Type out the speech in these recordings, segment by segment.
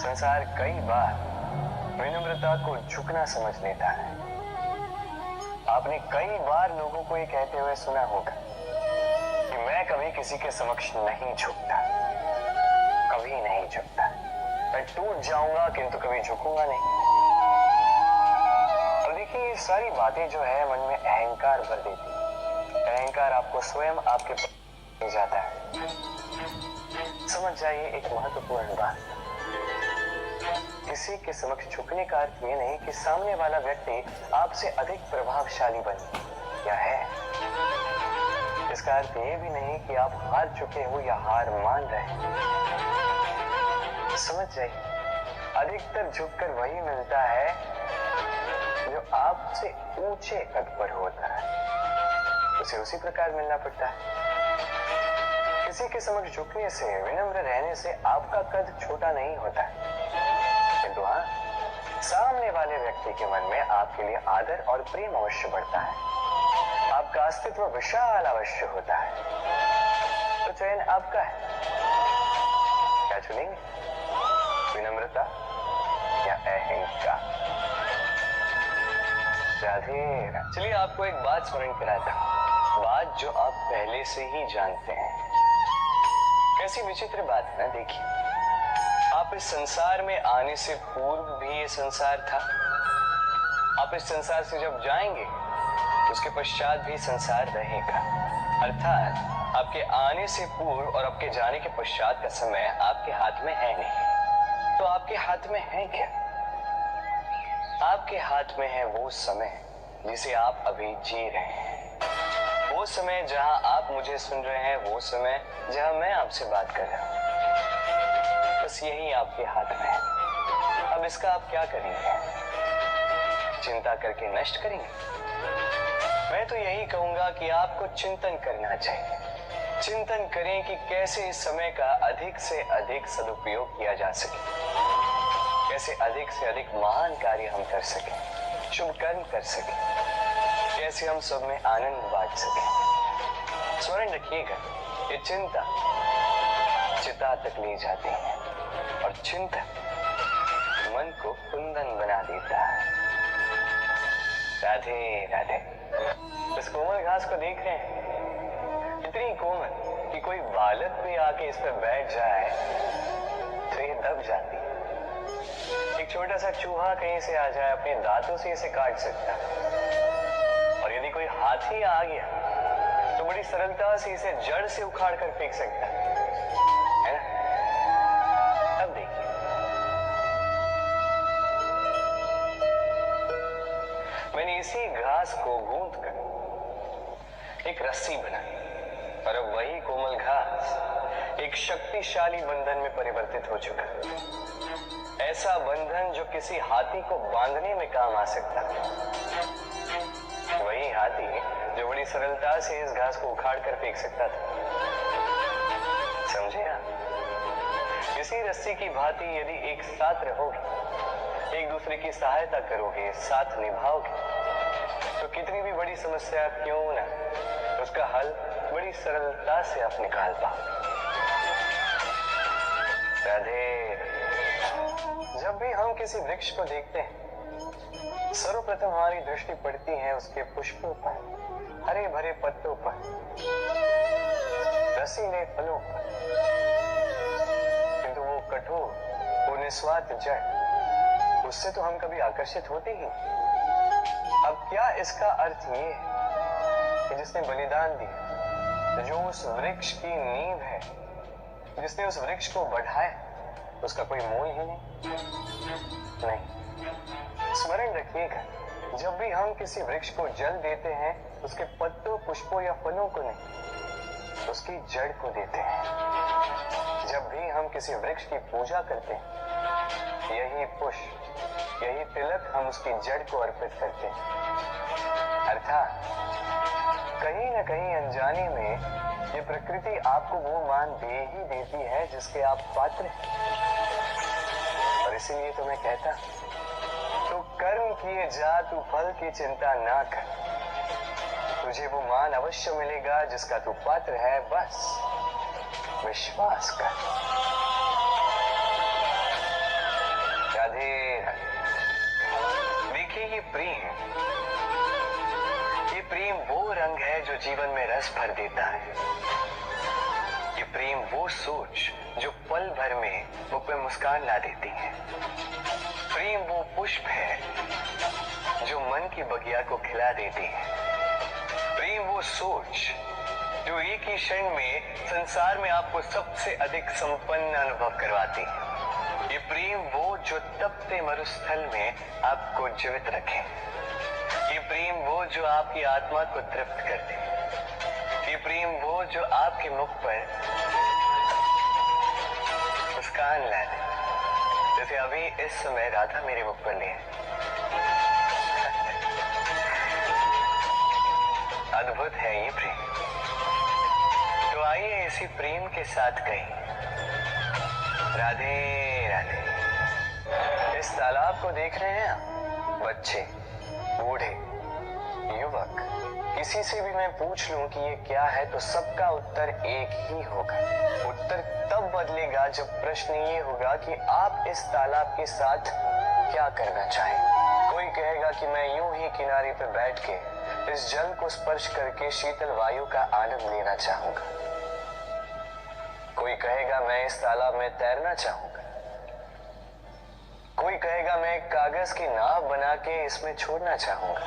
संसार कई बार विनम्रता को झुकना समझ लेता है। आपने कई बार लोगों को ये कहते हुए सुना होगा कि मैं कभी किसी के समक्ष नहीं झुकता, कभी नहीं झुकता, मैं टूट जाऊंगा किंतु कभी झुकूंगा नहीं। और देखिए, ये सारी बातें जो है मन में अहंकार भर देती है। अहंकार आपको स्वयं आपके ले जाता है। समझ जाइए एक महत्वपूर्ण बात, किसी के समक्ष झुकने का अर्थ ये नहीं कि सामने वाला व्यक्ति आपसे अधिक प्रभावशाली बने या है। इसका अर्थ ये भी नहीं कि आप हार चुके हो या हार मान रहे। समझ जाइए, अधिकतर झुककर वही मिलता है जो आपसे ऊंचे कद पर होता है, उसे उसी प्रकार मिलना पड़ता है। किसी के समक्ष झुकने से, विनम्र रहने से आपका कद छोटा नहीं होता है, किंतु हाँ, सामने वाले व्यक्ति के मन में आपके लिए आदर और प्रेम अवश्य बढ़ता है। आपका अस्तित्व विशाल अवश्य होता है। तो चयन आपका है, क्या चुनेंगे, विनम्रता या अहंकार? राधे। चलिए आपको एक बात स्मरण कराता हूं, बात जो आप पहले से ही जानते हैं। कैसी विचित्र बात है ना। देखिए, आप इस संसार में आने से पूर्व भी ये संसार था, आप इस संसार से जब जाएंगे उसके पश्चात भी संसार रहेगा। अर्थात आपके आने से पूर्व और आपके जाने के पश्चात का समय आपके हाथ में है नहीं। तो आपके हाथ में है क्या? आपके हाथ में है वो समय जिसे आप अभी जी रहे हैं, वो समय जहां आप मुझे सुन रहे हैं, वो समय जहां मैं आपसे बात कर रहा हूं। बस यही आपके हाथ में है। अब इसका आप क्या करेंगे? चिंता करके नष्ट करेंगे? मैं तो यही कहूंगा कि आपको चिंतन करना चाहिए। चिंतन करें कि कैसे इस समय का अधिक से अधिक सदुपयोग किया जा सके, कैसे अधिक से अधिक महान कार्य हम कर सकें, शुभ कर्म कर सकें, कैसे हम सब में आनंद बांट सकें। स्मरण रखिएगा, ये चिंता चिता तक ले जाती है और चिंतन मन को कुंदन बना देता है। राधे राधे। इस कोमल घास को देख रहे हैं, इतनी कोमल कि कोई बालक भी आके इस पर बैठ जाए तो ये दब जाती है। एक छोटा सा चूहा कहीं से आ जाए, अपने दांतों से इसे काट सकता है, और यदि कोई हाथी आ गया तो बड़ी सरलता से इसे जड़ से उखाड़ कर फेंक सकता है ना? अब देखिए, मैंने इसी घास को गूंथ कर एक रस्सी बनाई, और अब वही कोमल घास एक शक्तिशाली बंधन में परिवर्तित हो चुका। ऐसा बंधन जो किसी हाथी को बांधने में काम आ सकता है। वही हाथी जो बड़ी सरलता से इस घास को उखाड़ कर फेंक सकता था। समझे आप? इसी रस्सी की भांति यदि एक साथ रहोगे, एक दूसरे की सहायता करोगे, साथ निभाओगे, तो कितनी भी बड़ी समस्या क्यों ना, उसका हल बड़ी सरलता से आप निकाल पाओगे। राधे। जब भी हम किसी वृक्ष को देखते हैं, सर्वप्रथम हमारी दृष्टि पड़ती है उसके पुष्पों पर, हरे भरे पत्तों पर, रसीले फलों पर, किंतु वो कठोर, वो निस्वार्थ जड़, उससे तो हम कभी आकर्षित होते ही। अब क्या इसका अर्थ ये है कि जिसने बलिदान दिया, जो उस वृक्ष की नींव है, जिसने उस वृक्ष को बढ़ाया, उसका कोई मोल ही नहीं। स्मरण रखिएगा, जब भी हम किसी वृक्ष को जल देते हैं, उसके पत्तों, पुष्पों या फलों को नहीं, उसकी जड़ को देते हैं। जब भी हम किसी वृक्ष की पूजा करते हैं, यही पुष्प, यही तिलक हम उसकी जड़ को अर्पित करते हैं। अर्थात कहीं न कहीं अनजाने में ये प्रकृति आपको वो मान दे ही देती है जिसके आप पात्र हैं। और इसीलिए तो मैं कहता, तो कर्म किए जा, तू फल की चिंता ना कर, तुझे वो मान अवश्य मिलेगा जिसका तू पात्र है, बस विश्वास कर। ये प्रेम वो रंग है जो जीवन में रस भर देता है। ये प्रेम वो सोच जो पल भर में मुख पे मुस्कान ला देती है। प्रेम वो पुष्प है जो मन की बगिया को खिला देती है। प्रेम वो सोच जो एक ही क्षण में संसार में आपको सबसे अधिक संपन्न अनुभव करवाती है। ये प्रेम वो जो तपते मरुस्थल में आपको जीवित रखे। ये प्रेम वो जो आपकी आत्मा को तृप्त कर दे। ये प्रेम वो जो आपके मुख पर मुस्कान ला दे, जैसे अभी इस समय राधा मेरे मुख पर लिए। अद्भुत है ये प्रेम। तो आइए इसी प्रेम के साथ कहें राधे राधे। इस तालाब को देख रहे हैं आप? बच्चे, बूढ़े, युवक, किसी से भी मैं पूछ लूं कि ये क्या है तो सबका उत्तर एक ही होगा। उत्तर तब बदलेगा जब प्रश्न ये होगा कि आप इस तालाब के साथ क्या करना चाहें। कोई कहेगा कि मैं यूं ही किनारे पर बैठ के इस जल को स्पर्श करके शीतल वायु का आनंद लेना चाहूंगा। कोई कहेगा मैं इस तालाब में तैरना चाहूंगा। कोई कहेगा मैं एक कागज की नाव बना के इसमें छोड़ना चाहूंगा।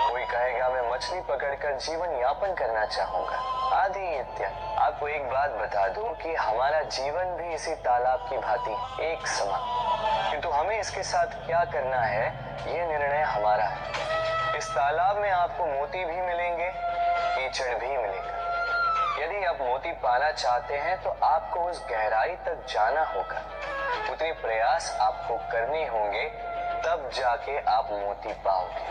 कोई कहेगा मैं मछली पकड़कर जीवन यापन करना चाहूंगा। आदि इत्यादि। आपको एक बात बता दूं कि हमारा जीवन भी इसी तालाब की भांति एक समान, किंतु हमें इसके साथ क्या करना है ये निर्णय हमारा है। इस तालाब में आपको मोती भी मिलेंगे, कीचड़ भी मिलेगा। यदि आप मोती पाना चाहते हैं तो आपको उस गहराई तक जाना होगा, उतने प्रयास आपको करने होंगे, तब जाके आप मोती पाओगे।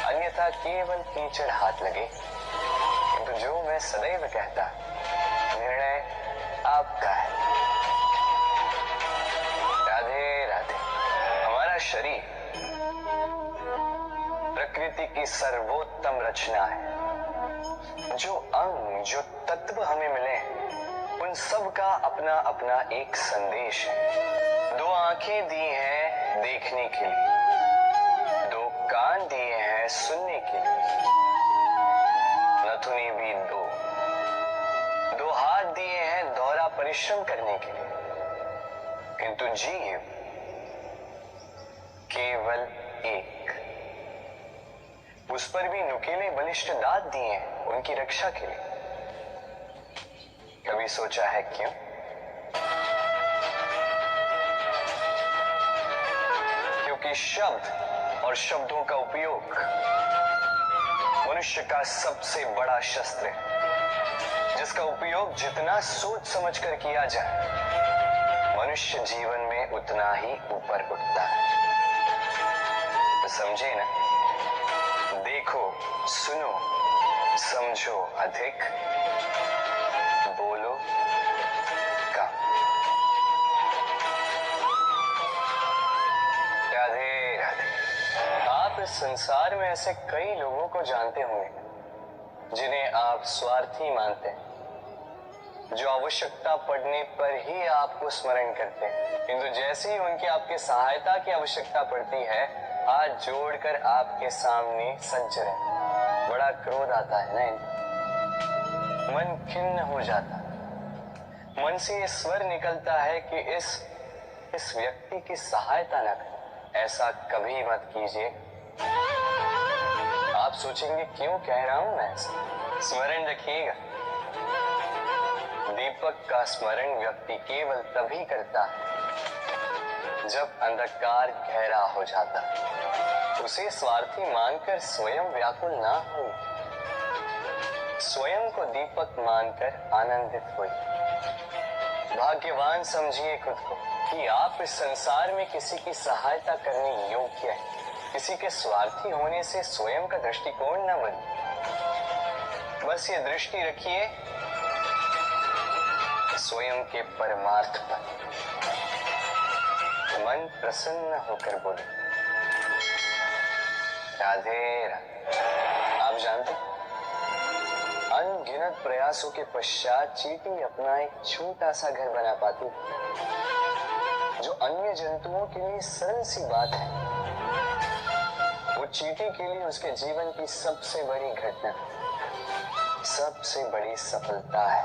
अन्यथा केवल कीचड़ हाथ लगे। किंतु जो मैं सदैव कहता, निर्णय आपका है। राधे राधे। हमारा शरीर प्रकृति की सर्वोत्तम रचना है। जो अंग, जो तत्व हमें मिले हैं, उन सब का अपना अपना एक संदेश है। दो आंखें दी हैं देखने के लिए, दो कान दिए हैं सुनने के लिए, नथुनी भी दो हाथ दिए हैं दोहरा परिश्रम करने के लिए, किंतु जीव केवल एक। उस पर भी नुकीले बलिष्ठ दांत दिए हैं उनकी रक्षा के लिए। कभी सोचा है क्यों? क्योंकि शब्द और शब्दों का उपयोग मनुष्य का सबसे बड़ा शस्त्र है, जिसका उपयोग जितना सोच समझ कर किया जाए, मनुष्य जीवन में उतना ही ऊपर उठता है। तो समझे ना? देखो, सुनो, समझो अधिक, बोलो कम। राधे राधे। आप इस संसार में ऐसे कई लोगों को जानते होंगे जिन्हें आप स्वार्थी मानते हैं, जो आवश्यकता पड़ने पर ही आपको स्मरण करते हैं, किंतु जैसे ही उनकी आपके सहायता की आवश्यकता पड़ती है, हाथ जोड़कर आपके सामने सज्ज रहे। बड़ा क्रोध आता है ना इनको। मन खिन्न हो जाता, मन से ये स्वर निकलता है कि इस व्यक्ति की सहायता न करें। ऐसा कभी मत कीजिए। आप सोचेंगे क्यों कह रहा हूं मैं ऐसा? स्मरण रखिएगा, दीपक का स्मरण व्यक्ति केवल तभी करता है जब अंधकार गहरा हो जाता है। उसे स्वार्थी मानकर स्वयं व्याकुल ना हो, स्वयं को दीपक मानकर आनंदित हो। भाग्यवान समझिए खुद को कि आप इस संसार में किसी की सहायता करने योग्य हैं। किसी के स्वार्थी होने से स्वयं का दृष्टिकोण न बदले। बस ये दृष्टि रखिए स्वयं के परमार्थ पर। मन प्रसन्न होकर बोले राधे राधे। आप जानते, अनगिनत प्रयासों के पश्चात चींटी अपना एक छोटा सा घर बना पाती, जो अन्य जंतुओं के लिए सरल सी बात है, वो चींटी के लिए उसके जीवन की सबसे बड़ी घटना, सबसे बड़ी सफलता है।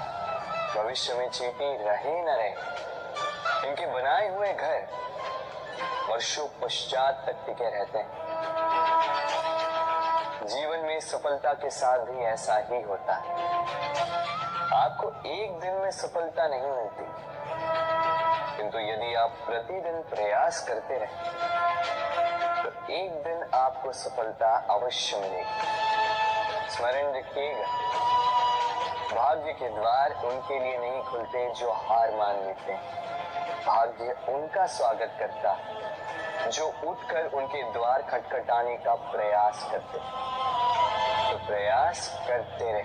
भविष्य में चींटी रहे न रहे, इनके बनाए हुए घर वर्षों पश्चात तक टिके रहते हैं। जीवन में सफलता के साथ भी ऐसा ही होता है। आपको एक दिन में सफलता नहीं मिलती, किंतु यदि आप प्रतिदिन प्रयास करते रहे तो एक दिन आपको सफलता अवश्य मिलेगी। स्मरण रखिएगा, भाग्य के द्वार उनके लिए नहीं खुलते जो हार मान लेते हैं। भाग्य उनका स्वागत करता है जो उठकर उनके द्वार खटखटाने का प्रयास करते हैं। तो प्रयास करते रहे,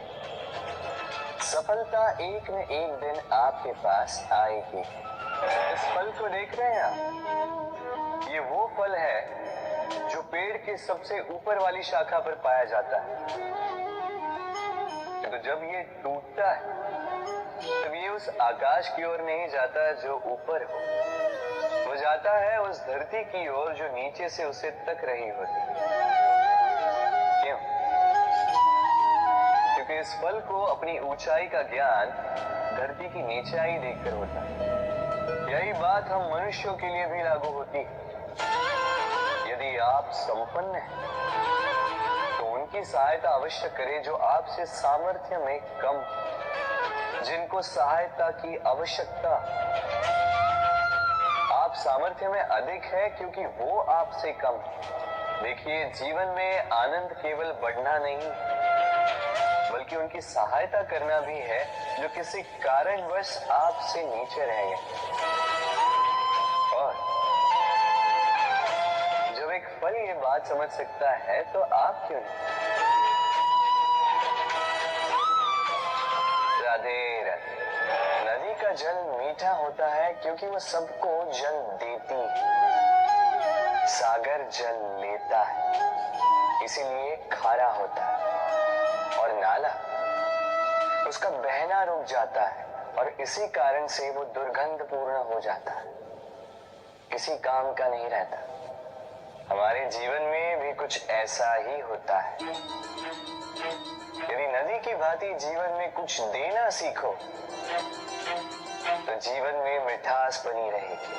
सफलता एक न एक दिन आपके पास आएगी। इस फल को देख रहे हैं आप? ये वो फल है जो पेड़ के सबसे ऊपर वाली शाखा पर पाया जाता है। तो जब ये टूटता है तब ये उस आकाश की ओर नहीं जाता जो ऊपर हो, वो जाता है उस धरती की ओर जो नीचे से उसे तक रही होती। क्यों? क्योंकि इस फल को अपनी ऊंचाई का ज्ञान धरती की नीचाई देखकर होता है। यही बात हम मनुष्यों के लिए भी लागू होती है। यदि आप संपन्न हैं तो उनकी सहायता अवश्य करें जो आपसे सामर्थ्य में कम, जिनको सहायता की आवश्यकता। आप सामर्थ्य में अधिक है क्योंकि वो आपसे कम। देखिए, जीवन में आनंद केवल बढ़ना नहीं बल्कि उनकी सहायता करना भी है जो किसी कारणवश आपसे नीचे रह गए। और जब एक फल ये बात समझ सकता है तो आप क्यों नहीं? राधे राधे। नदी का जल मीठा होता है क्योंकि वो सबको जल देती है। सागर जल लेता है इसीलिए खारा होता है। और नाला उसका बहना रुक जाता है और इसी कारण से वो दुर्गंधपूर्ण हो जाता है, किसी काम का नहीं रहता। हमारे जीवन में भी कुछ ऐसा ही होता है। यदि नदी की भांति जीवन में कुछ देना सीखो तो जीवन में मिठास बनी रहेगी।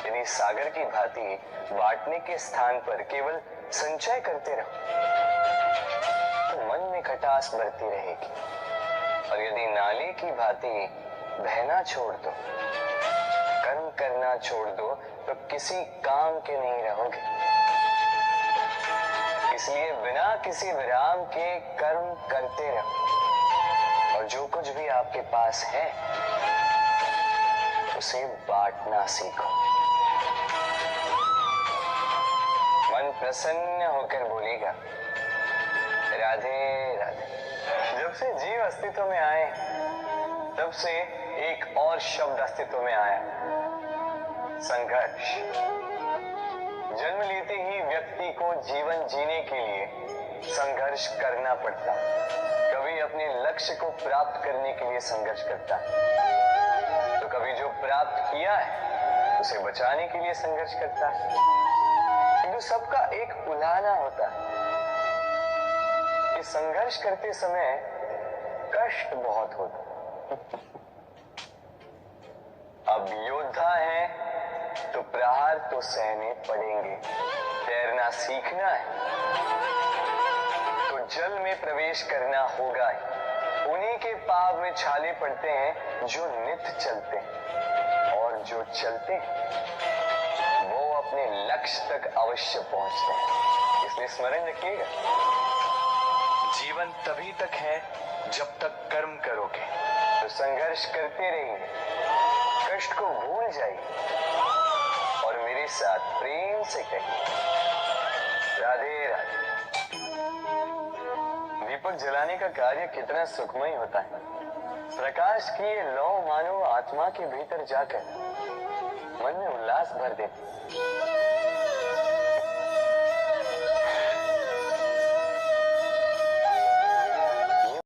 यदि सागर की भांति बांटने के स्थान पर केवल संचय करते रहो तो मन में खटास बढ़ती रहेगी। और यदि नाले की भांति बहना छोड़ दो, कर्म करना छोड़ दो तो किसी काम के नहीं रहोगे। इसलिए बिना किसी विराम के कर्म करते रहो और जो कुछ भी आपके पास है उसे बांटना सीखो। मन प्रसन्न होकर बोलेगा राधे राधे। जब से जीव अस्तित्व में आए तब से एक और शब्द अस्तित्व में आया, संघर्ष। जन्म लेते ही व्यक्ति को जीवन जीने के लिए संघर्ष करना पड़ता है। कभी अपने लक्ष्य को प्राप्त करने के लिए संघर्ष करता है तो कभी जो प्राप्त किया है उसे बचाने के लिए संघर्ष करता है। किंतु सबका एक उलाहना होता है कि संघर्ष करते समय कष्ट बहुत होता। अब योद्धा है तो प्रहार तो सहने पड़ेंगे। तैरना सीखना है तो जल में प्रवेश करना होगा ही। उन्हीं के पाव में छाले पड़ते हैं जो नित्य चलते हैं, और जो चलते हैं वो अपने लक्ष्य तक अवश्य पहुंचते हैं। इसलिए स्मरण रखिएगा, जीवन तभी तक है जब तक कर्म करोगे। तो संघर्ष करते रहिए, कष्ट को भूल जाइए और मेरे साथ प्रेम से कहिए राधे राधे। दीपक जलाने का कार्य कितना सुखमय होता है। प्रकाश की ये लौ मानो आत्मा के भीतर जाकर मन में उल्लास भर देती।